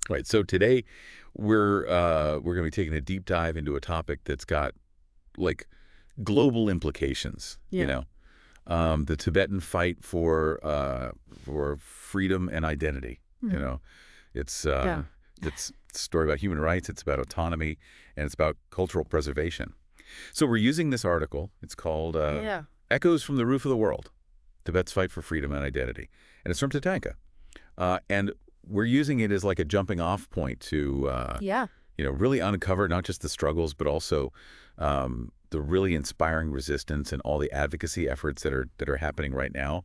Right. So today we're going to be taking a deep dive into a topic that's got like global implications. Yeah. The Tibetan fight for freedom and identity. You know, it's it's a story about human rights. It's about autonomy, and it's about cultural preservation. So we're using this article. It's called "Echoes from the Roof of the World: Tibet's Fight for Freedom and Identity," and it's from TATANKA. And we're using it as like a jumping off point to, really uncover not just the struggles, but also the really inspiring resistance and all the advocacy efforts that are happening right now.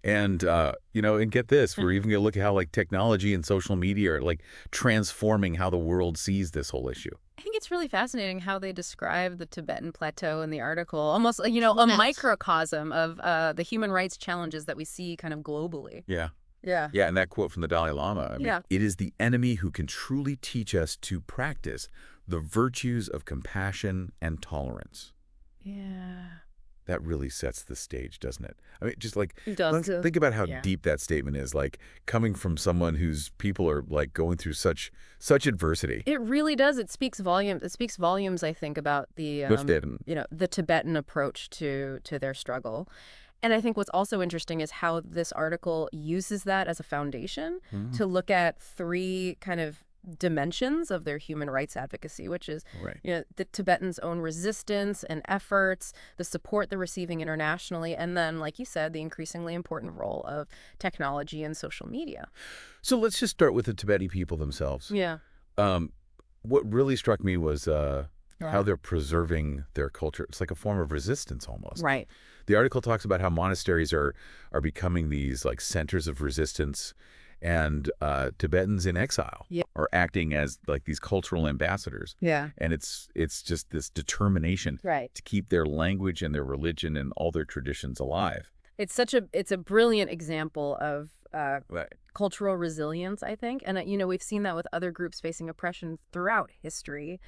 And, and get this, we're even going to look at how like technology and social media are like transforming how the world sees this whole issue. I think it's really fascinating how they describe the Tibetan plateau in the article, almost, a microcosm of the human rights challenges that we see kind of globally. Yeah. Yeah. Yeah, and that quote from the Dalai Lama, it is the enemy who can truly teach us to practice the virtues of compassion and tolerance. Yeah. That really sets the stage, doesn't it? I mean, just like, It does. think about how deep that statement is, like coming from someone whose people are like going through such adversity. It really does. It speaks volumes. It speaks volumes, I think, about the, the Tibetan approach to their struggle. And I think what's also interesting is how this article uses that as a foundation to look at three kind of dimensions of their human rights advocacy, which is the Tibetans' own resistance and efforts, the support they're receiving internationally, and then, like you said, the increasingly important role of technology and social media. So let's just start with the Tibetan people themselves. Yeah. What really struck me was how they're preserving their culture. It's like a form of resistance almost. Right. The article talks about how monasteries are becoming these like centers of resistance, and Tibetans in exile are acting as like these cultural ambassadors. Yeah. And it's just this determination to keep their language and their religion and all their traditions alive. It's a brilliant example of cultural resilience, I think. And, we've seen that with other groups facing oppression throughout history.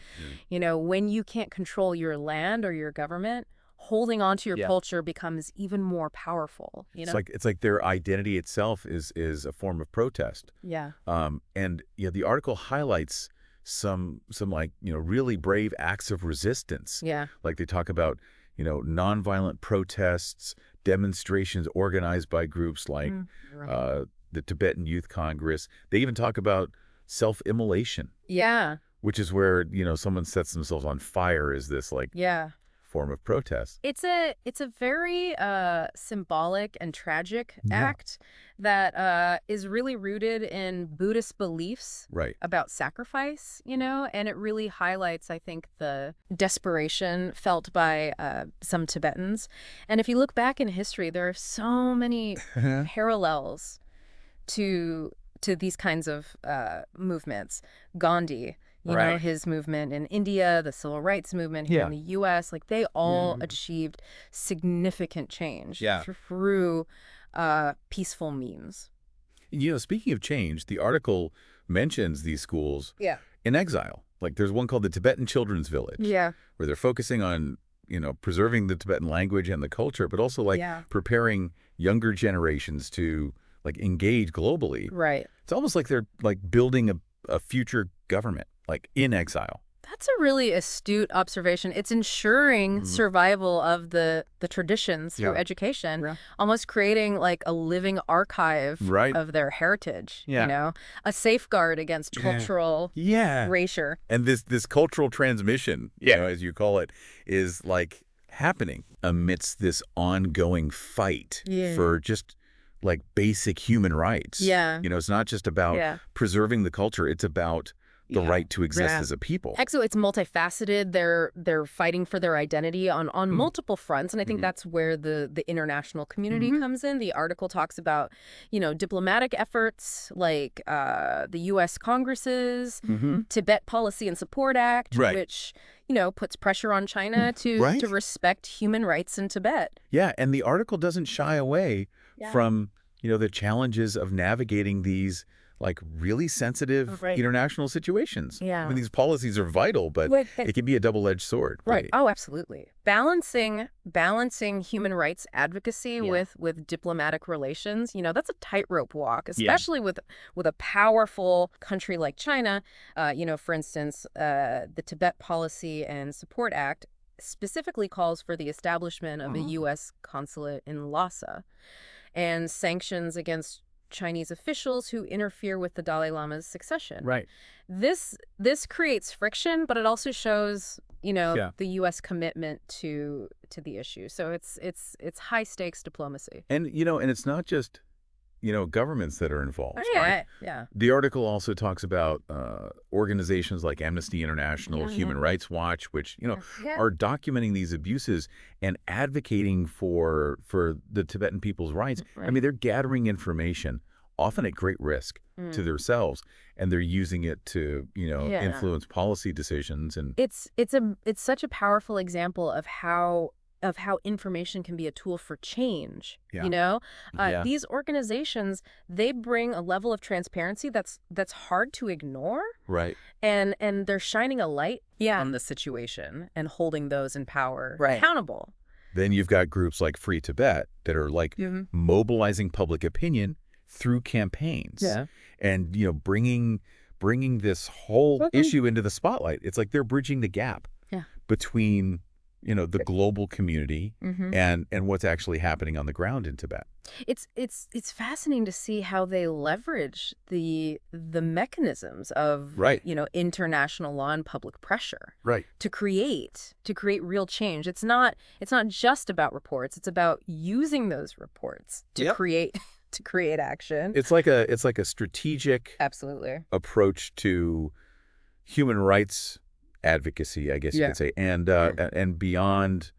When you can't control your land or your government, holding on to your culture becomes even more powerful. It's like their identity itself is a form of protest. Yeah. And the article highlights some like really brave acts of resistance. Yeah. Like they talk about nonviolent protests, demonstrations organized by groups like the Tibetan Youth Congress. They even talk about self-immolation. Yeah. Which is where someone sets themselves on fire. Is this like form of protest? It's a very symbolic and tragic act that is really rooted in Buddhist beliefs about sacrifice, and it really highlights, I think, the desperation felt by some Tibetans. And if you look back in history, there are so many parallels to these kinds of movements. Gandhi, his movement in India, the civil rights movement here in the U.S., like they all achieved significant change through peaceful means. Speaking of change, the article mentions these schools in exile. Like there's one called the Tibetan Children's Village, where they're focusing on preserving the Tibetan language and the culture, but also like preparing younger generations to like engage globally. Right. It's almost like they're like building a future government, like in exile. That's a really astute observation. It's ensuring survival of the traditions through education, almost creating like a living archive of their heritage, a safeguard against cultural erasure. And this cultural transmission, as you call it, is like happening amidst this ongoing fight for just like basic human rights. It's not just about preserving the culture. It's about the right to exist as a people. So it's multifaceted. They're fighting for their identity on multiple fronts, and I think that's where the international community comes in. The article talks about, diplomatic efforts like the U.S. Congress's Tibet Policy and Support Act, which puts pressure on China to respect human rights in Tibet. Yeah, and the article doesn't shy away from the challenges of navigating these like really sensitive international situations. Yeah. I mean, these policies are vital, but it can be a double-edged sword. Right. Oh, absolutely. Balancing human rights advocacy with diplomatic relations, that's a tightrope walk, especially with a powerful country like China. For instance, the Tibet Policy and Support Act specifically calls for the establishment of a U.S. consulate in Lhasa and sanctions against Chinese officials who interfere with the Dalai Lama's succession. Right. This creates friction, but it also shows, the U.S. commitment to the issue. So it's high stakes diplomacy. And and it's not just governments that are involved. Right? Yeah. The article also talks about organizations like Amnesty International, Human Rights Watch, which are documenting these abuses and advocating for the Tibetan people's rights. I mean, they're gathering information, often at great risk to themselves, and they're using it to influence policy decisions. And it's such a powerful example of how information can be a tool for change. These organizations, they bring a level of transparency that's hard to ignore. Right. And they're shining a light on the situation and holding those in power accountable. Then you've got groups like Free Tibet that are like mobilizing public opinion through campaigns and bringing this whole issue into the spotlight. It's like they're bridging the gap between the global community and what's actually happening on the ground in Tibet. It's fascinating to see how they leverage the mechanisms of international law and public pressure to create real change. It's not just about reports. It's about using those reports to create action. It's like a strategic approach to human rights advocacy, I guess you could say, and beyond,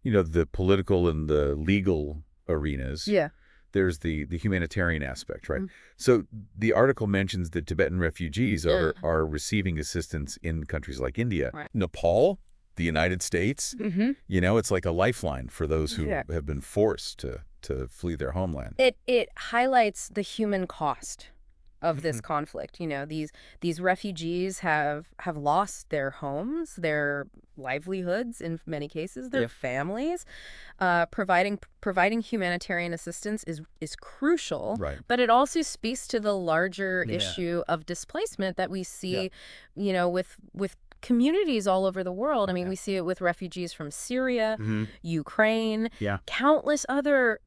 the political and the legal arenas. There's the humanitarian aspect, right? So the article mentions that Tibetan refugees are receiving assistance in countries like India, Nepal, the United States. It's like a lifeline for those who have been forced to flee their homeland. It highlights the human cost of this conflict. These refugees have lost their homes, their livelihoods, in many cases, their families. Providing humanitarian assistance is crucial, but it also speaks to the larger issue of displacement that we see, with communities all over the world. I mean, we see it with refugees from Syria, Ukraine, countless other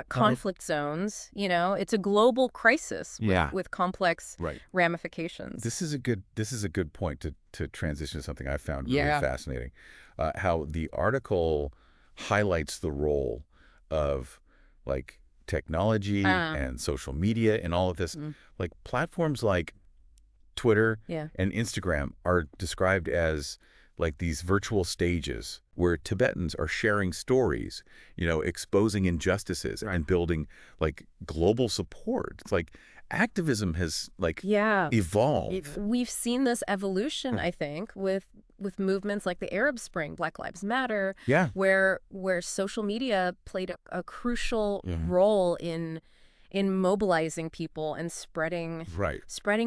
conflict zones. It's a global crisis with complex ramifications. This is a good point to transition to something I found really fascinating. How the article highlights the role of like technology and social media and all of this. Like platforms like Twitter and Instagram are described as like these virtual stages where Tibetans are sharing stories, exposing injustices and building like global support. It's like activism has evolved. We've seen this evolution, I think, with movements like the Arab Spring, Black Lives Matter, where social media played a crucial role in mobilizing people and spreading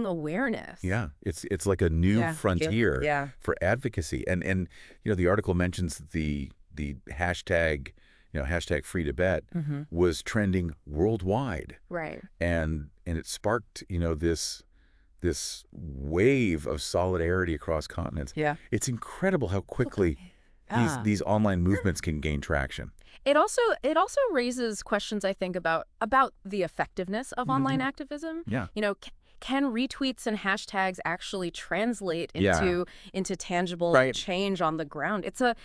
awareness. Yeah, it's like a new frontier for advocacy. And the article mentions the hashtag, hashtag Free Tibet was trending worldwide. Right. And it sparked, this wave of solidarity across continents. Yeah. It's incredible how quickly these online movements can gain traction. It also raises questions, I think, about the effectiveness of online activism. Yeah. Can retweets and hashtags actually translate into tangible change on the ground? It's a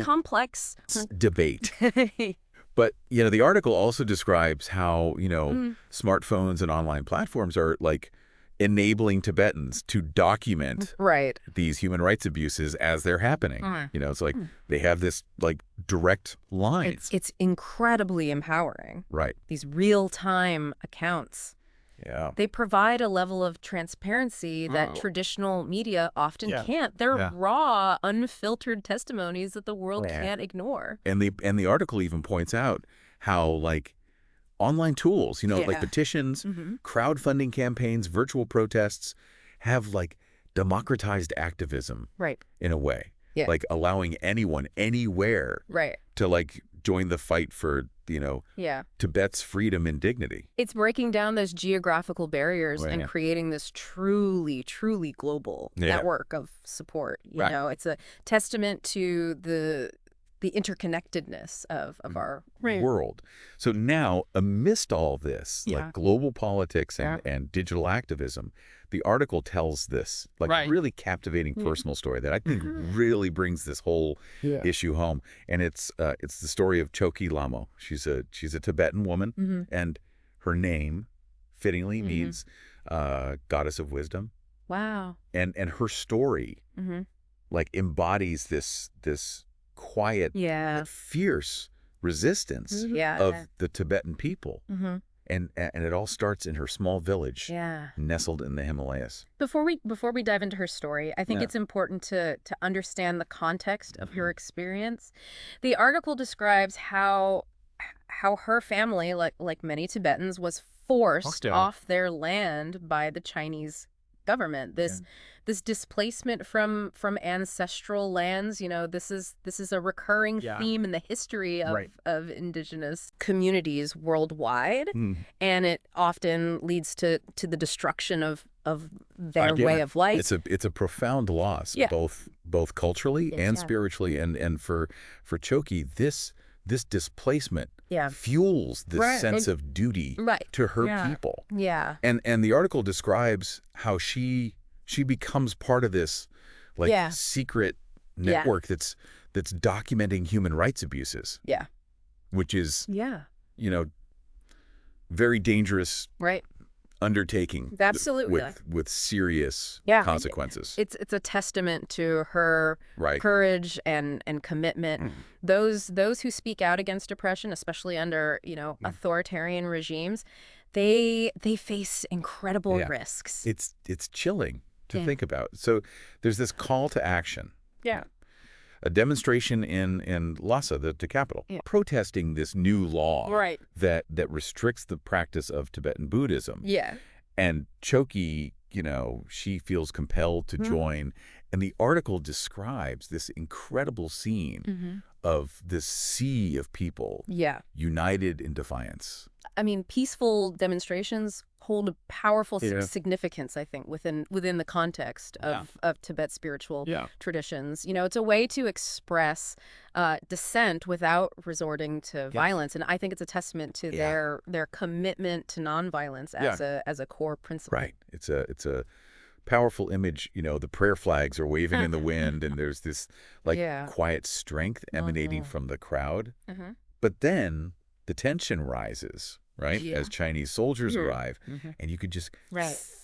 complex debate. But the article also describes how smartphones and online platforms are like enabling Tibetans to document these human rights abuses as they're happening. It's like they have this like direct line. It's incredibly empowering. Right. These real-time accounts. Yeah. They provide a level of transparency that traditional media often can't. They're raw, unfiltered testimonies that the world can't ignore. And the article even points out how like online tools, like petitions, crowdfunding campaigns, virtual protests have like democratized activism in a way, like allowing anyone anywhere to like join the fight for, Tibet's freedom and dignity. It's breaking down those geographical barriers and creating this truly, truly global network of support. You know, it's a testament to the interconnectedness of our world. So now, amidst all this, like global politics and digital activism, the article tells this like really captivating personal story that I think really brings this whole issue home. And it's the story of 𝗧𝗓𝗓 Lhamo. She's a Tibetan woman, and her name fittingly means goddess of wisdom. Wow. And her story like embodies this quiet, fierce resistance of the Tibetan people. And it all starts in her small village nestled in the Himalayas. Before we dive into her story, I think it's important to understand the context of her experience. The article describes how her family, like many Tibetans, was forced off their land by the Chinese government. This displacement from ancestral lands, this is a recurring theme in the history of indigenous communities worldwide, and it often leads to the destruction of their way of life. It's a profound loss, both culturally and spiritually, and for 𝗧𝗓𝗓, this displacement fuels this sense of duty to her people. And the article describes how she becomes part of this like secret network that's documenting human rights abuses. Which is very dangerous undertaking. Absolutely. With serious consequences. It's a testament to her courage and commitment. Those who speak out against oppression, especially under, authoritarian regimes, they face incredible risks. It's chilling to think about. So there's this call to action. A demonstration in Lhasa, the capital, protesting this new law that restricts the practice of Tibetan Buddhism. And 𝗧𝗓𝗓, she feels compelled to join. And the article describes this incredible scene of this sea of people united in defiance. I mean, peaceful demonstrations hold a powerful significance, I think, within the context of Tibet's spiritual traditions. It's a way to express dissent without resorting to violence, and I think it's a testament to their commitment to nonviolence as a core principle. It's a powerful image. The prayer flags are waving in the wind, and there's this quiet strength emanating from the crowd. But then the tension rises. As Chinese soldiers arrive, and you could just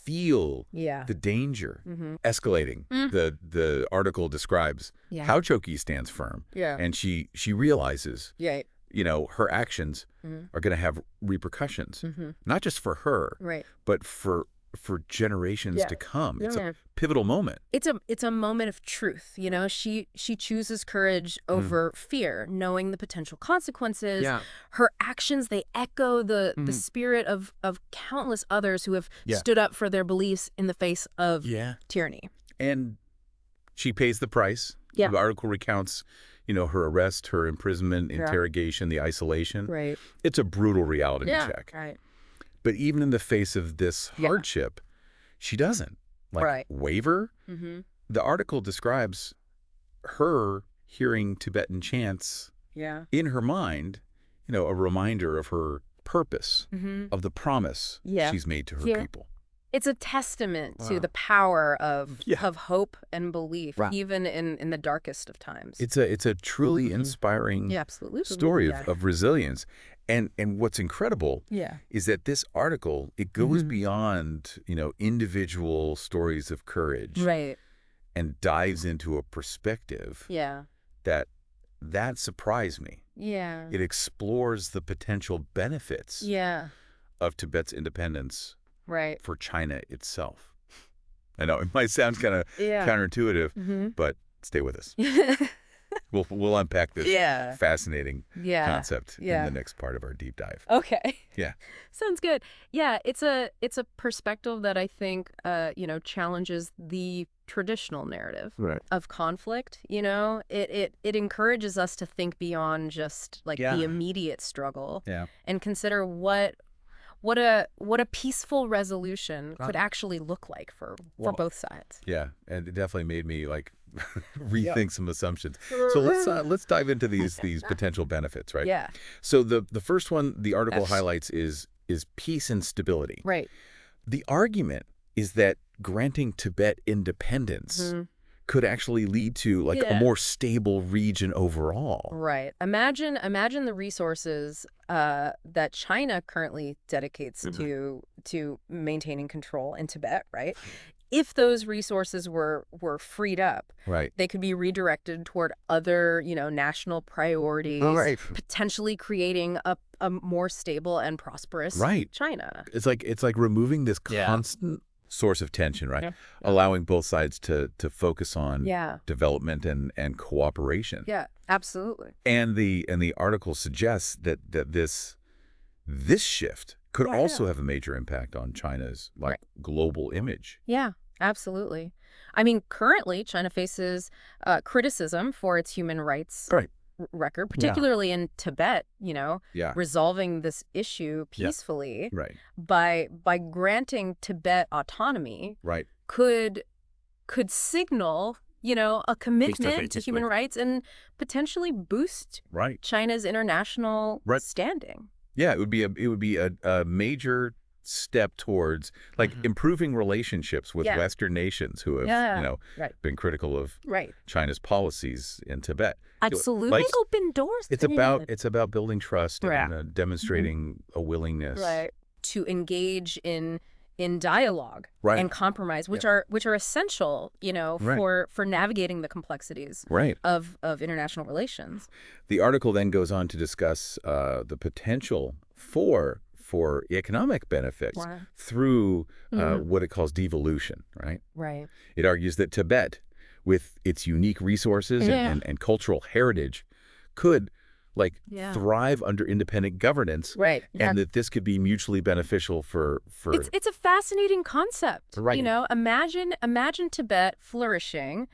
feel the danger escalating. The article describes how 𝗧𝗓𝗓 stands firm, and she realizes, her actions are going to have repercussions, not just for her, but for generations to come. It's a pivotal moment. It's a moment of truth. She chooses courage over fear, knowing the potential consequences. Her actions, they echo the spirit of countless others who have stood up for their beliefs in the face of tyranny. And she pays the price. The article recounts her arrest, her imprisonment, interrogation, the isolation. It's a brutal reality check. But even in the face of this hardship, she doesn't waver. The article describes her hearing Tibetan chants in her mind, a reminder of her purpose, of the promise she's made to her people. It's a testament to the power of hope and belief, even in the darkest of times. It's a truly inspiring story of resilience. And what's incredible is that this article, it goes beyond, individual stories of courage. And dives into a perspective that surprised me. It explores the potential benefits of Tibet's independence for China itself. I know it might sound kind of counterintuitive, but stay with us. We'll unpack this fascinating concept in the next part of our deep dive. Okay. Yeah. Sounds good. Yeah, it's a perspective that I think challenges the traditional narrative of conflict. It encourages us to think beyond just like the immediate struggle and consider what a peaceful resolution could actually look like for both sides. Yeah, and it definitely made me like rethink some assumptions. So let's dive into these potential benefits, right? Yeah. So the first one the article highlights is peace and stability. Right. The argument is that granting Tibet independence could actually lead to like a more stable region overall. Right. Imagine the resources that China currently dedicates to maintaining control in Tibet, right? If those resources were freed up, they could be redirected toward other, national priorities, potentially creating a more stable and prosperous China. It's like removing this constant source of tension, right? Yeah. Allowing both sides to focus on development and cooperation. Yeah, absolutely. And the article suggests that this shift could also have a major impact on China's global image. Yeah, absolutely. I mean, currently China faces criticism for its human rights record, particularly in Tibet, resolving this issue peacefully by granting Tibet autonomy could signal, a commitment to human rights and potentially boost China's international standing. Yeah, it would be a major step towards improving relationships with Western nations who have been critical of China's policies in Tibet. Absolutely, open doors. It's about building trust and demonstrating a willingness to engage in dialogue and compromise, which are essential, for navigating the complexities of international relations. The article then goes on to discuss the potential for economic benefits through what it calls devolution, right? It argues that Tibet, with its unique resources and cultural heritage, could thrive under independent governance, and that this could be mutually beneficial for It's a fascinating concept. Imagine Tibet flourishing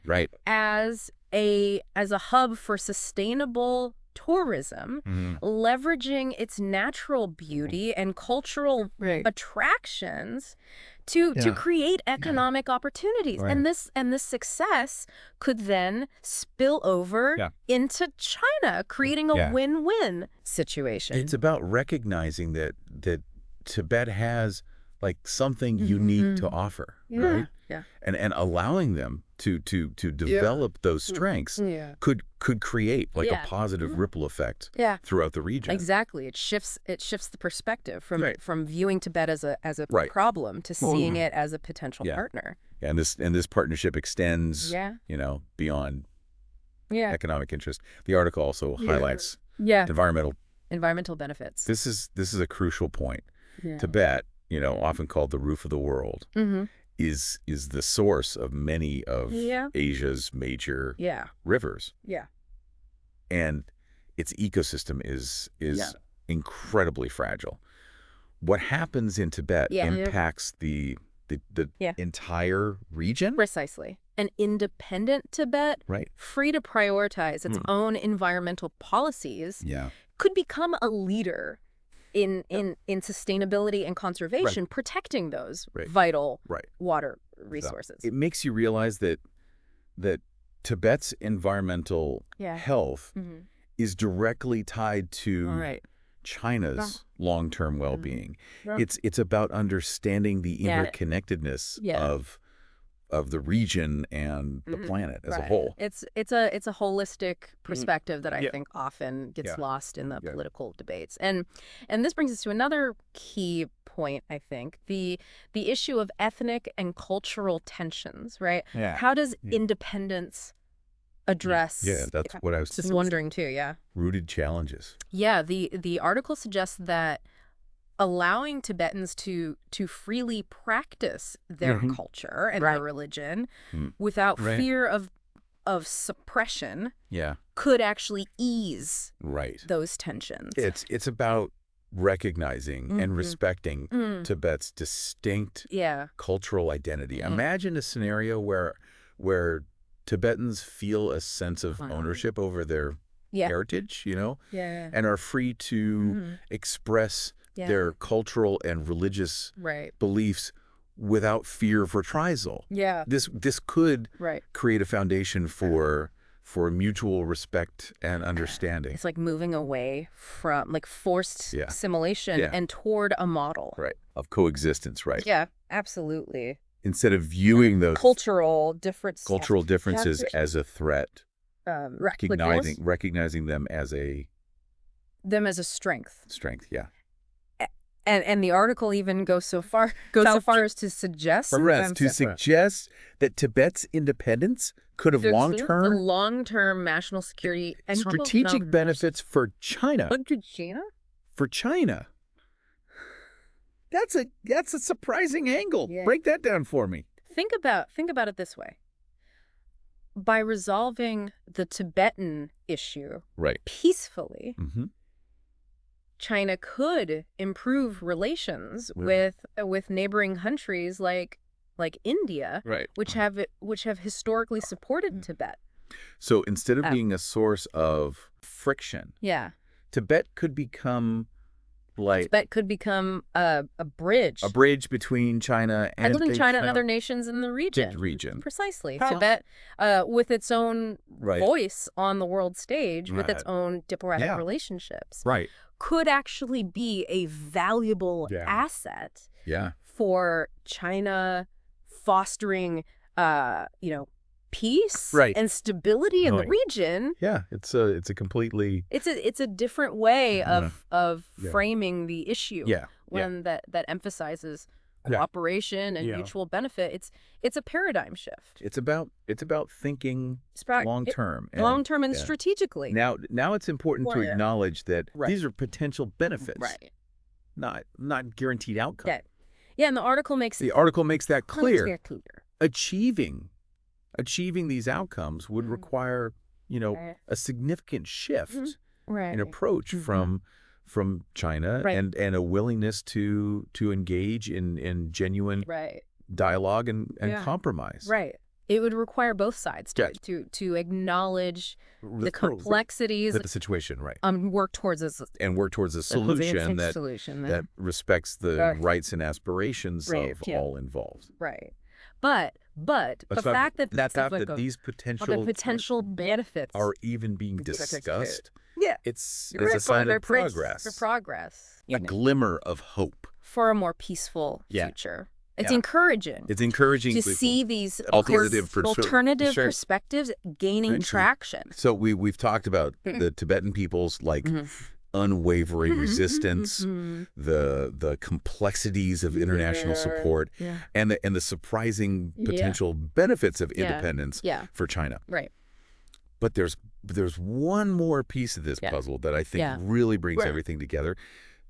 as a hub for sustainable tourism, leveraging its natural beauty and cultural attractions to create economic opportunities. And this success could then spill over into China, creating a win-win situation. It's about recognizing that Tibet has something unique to offer, right? Yeah. And allowing them to develop those strengths could create a positive ripple effect throughout the region. Exactly. It shifts the perspective from viewing Tibet as a problem to seeing it as a potential partner. Yeah, and this partnership extends beyond economic interest. The article also highlights environmental benefits. This is a crucial point. Tibet, often called the roof of the world, is the source of many of Asia's major rivers. Yeah. And its ecosystem is incredibly fragile. What happens in Tibet impacts the entire region. Precisely. An independent Tibet, free to prioritize its own environmental policies, could become a leader in sustainability and conservation, protecting those vital water resources. So it makes you realize that Tibet's environmental health is directly tied to China's long-term well-being. It's about understanding the interconnectedness of the region and the planet as a whole. It's a holistic perspective that I think often gets lost in the political debates. And this brings us to another key point, I think, the issue of ethnic and cultural tensions, right? Yeah. How does independence address? Yeah, that's what I was just wondering too, rooted challenges. Yeah, the article suggests that allowing Tibetans to freely practice their culture and their religion without fear of of suppression Yeah. could actually ease Right. those tensions. It's about recognizing and respecting Tibet's distinct cultural identity. Imagine a scenario where Tibetans feel a sense of ownership over their heritage, and are free to express their cultural and religious beliefs without fear of reprisal. Yeah. This could create a foundation for mutual respect and understanding. It's like moving away from like forced assimilation and toward a model. Right. Of coexistence, right? Yeah, absolutely. Instead of viewing those cultural differences as a threat, recognizing them as a strength. Yeah. And the article even goes so far as to suggest that Tibet's independence could have long-term national security and strategic benefits for China. For China. That's a surprising angle. Yeah. Break that down for me. Think about it this way. By resolving the Tibetan issue peacefully, China could improve relations with neighboring countries like India, which have historically supported Tibet. So instead of being a source of friction, Tibet could become a bridge. A bridge between China and other nations in the region. Precisely. Tibet, with its own voice on the world stage, with its own diplomatic relationships, could actually be a valuable asset for China fostering, peace and stability in the region. Yeah, it's a completely it's a different way of framing the issue. That emphasizes cooperation and mutual benefit. It's a paradigm shift. It's about thinking long term and strategically. Now it's important to acknowledge that these are potential benefits, not guaranteed outcomes. Yeah, and the article makes that clear. Achieving these outcomes would require, a significant shift in approach from China and a willingness to engage in genuine dialogue and compromise. Right. It would require both sides to acknowledge the complexities of the situation, work towards a solution that respects the rights and aspirations of all involved. Right. But the fact that these potential benefits are even being discussed, it's a sign of progress. For progress. A glimmer of hope. For a more peaceful future. It's encouraging. It's encouraging to see these alternative perspectives gaining traction. So we've talked about the Tibetan people's unwavering resistance, the complexities of international support, and the surprising potential benefits of independence for China. Right. But there's one more piece of this puzzle that I think really brings everything together.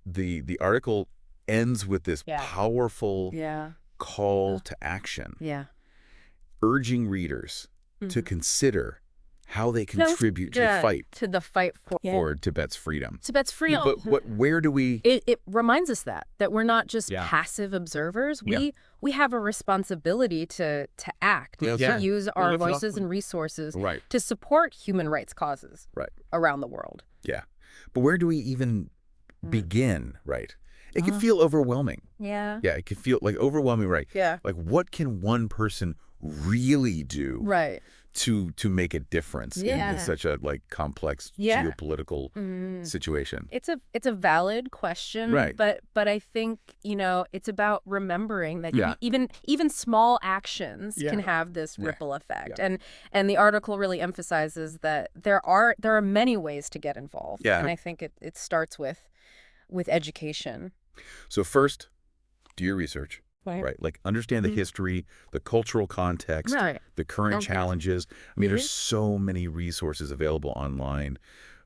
The article ends with this powerful call to action, urging readers to consider how they contribute to the fight for Tibet's freedom. Tibet's freedom. But where do we? It reminds us that we're not just passive observers. We have a responsibility to act, to use our voices and resources to support human rights causes around the world. Yeah, but where do we even begin? It can feel overwhelming. Yeah, it can feel overwhelming. Like what can one person really do? To make a difference in such a complex geopolitical situation. It's a valid question, but I think it's about remembering that even small actions can have this ripple effect, and the article really emphasizes that there are many ways to get involved, and I think it starts with education. So first, do your research. Understand the history, the cultural context, the current challenges. I mean, there's so many resources available online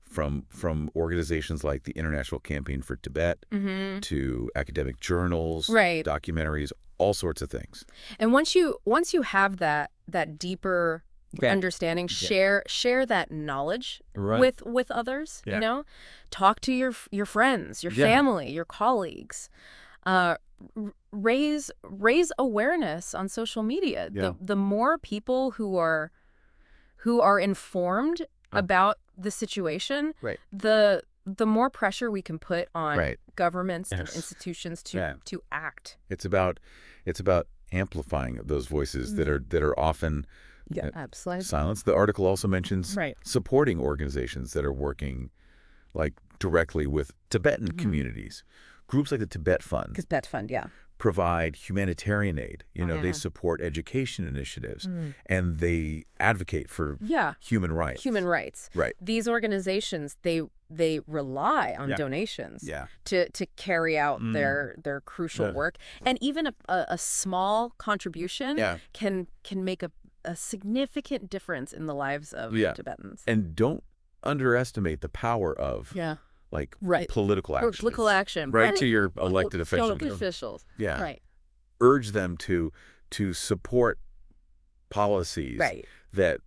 from organizations like the International Campaign for Tibet to academic journals, documentaries, all sorts of things. And once you have that deeper understanding, share that knowledge with others, you know? Talk to your friends, your family, your colleagues. Raise awareness on social media. The more people who are informed about the situation, the more pressure we can put on governments and institutions to act. It's about amplifying those voices that are often silenced. The article also mentions supporting organizations that are working like directly with Tibetan communities. Groups like the Tibet Fund. Tibet Fund, provide humanitarian aid. You know, they support education initiatives and they advocate for human rights. Human rights. Right. These organizations, they rely on donations to carry out their crucial work. And even a small contribution can make a significant difference in the lives of Tibetans. And don't underestimate the power of like political action. Political action. Right to your elected officials. Yeah. Right. Urge them to support policies that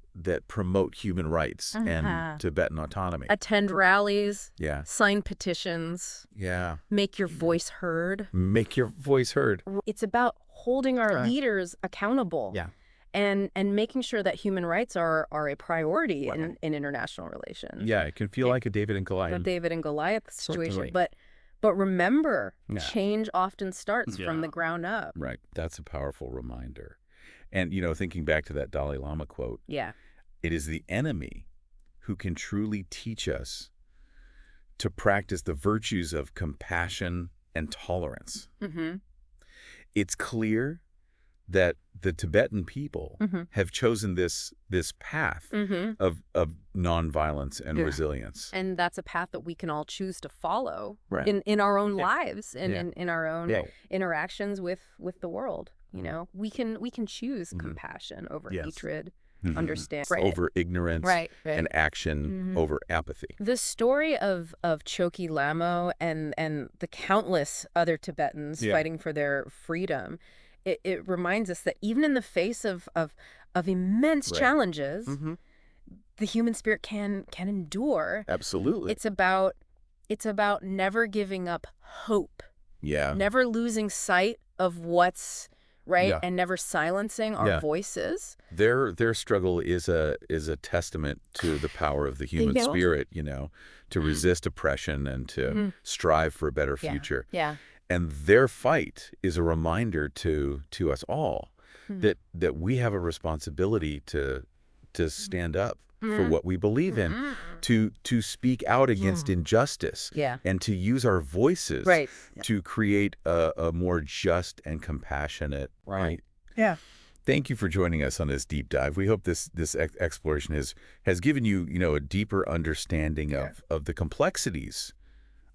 promote human rights and Tibetan autonomy. Attend rallies. Sign petitions. Make your voice heard. Make your voice heard. It's about holding our leaders accountable. And making sure that human rights are a priority in international relations. Yeah, it can feel like a David and Goliath. A David and Goliath situation. But remember, change often starts from the ground up. Right. That's a powerful reminder. And, you know, thinking back to that Dalai Lama quote, it is the enemy who can truly teach us to practice the virtues of compassion and tolerance. It's clear that the Tibetan people have chosen this path of nonviolence and resilience. And that's a path that we can all choose to follow in our own lives and in our own interactions with the world. You know, we can choose compassion over hatred, understand over ignorance, and action over apathy. The story of Chokyi Lamo and the countless other Tibetans fighting for their freedom. It reminds us that even in the face of immense challenges, the human spirit can endure. Absolutely. It's about never giving up hope. Never losing sight of what's and never silencing our voices. Their struggle is a testament to the power of the human spirit, you know, to resist oppression and to strive for a better future. And their fight is a reminder to us all that we have a responsibility to stand up for what we believe in, to speak out against injustice, and to use our voices to create a more just and compassionate. Thank you for joining us on this deep dive. We hope this exploration has given you, you know, a deeper understanding of the complexities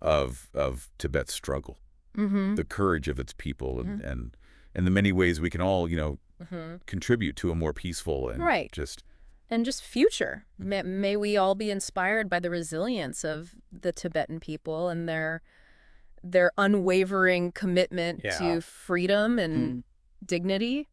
of Tibet's struggle. The courage of its people and the many ways we can all, you know, contribute to a more peaceful and just future. May we all be inspired by the resilience of the Tibetan people and their unwavering commitment to freedom and dignity.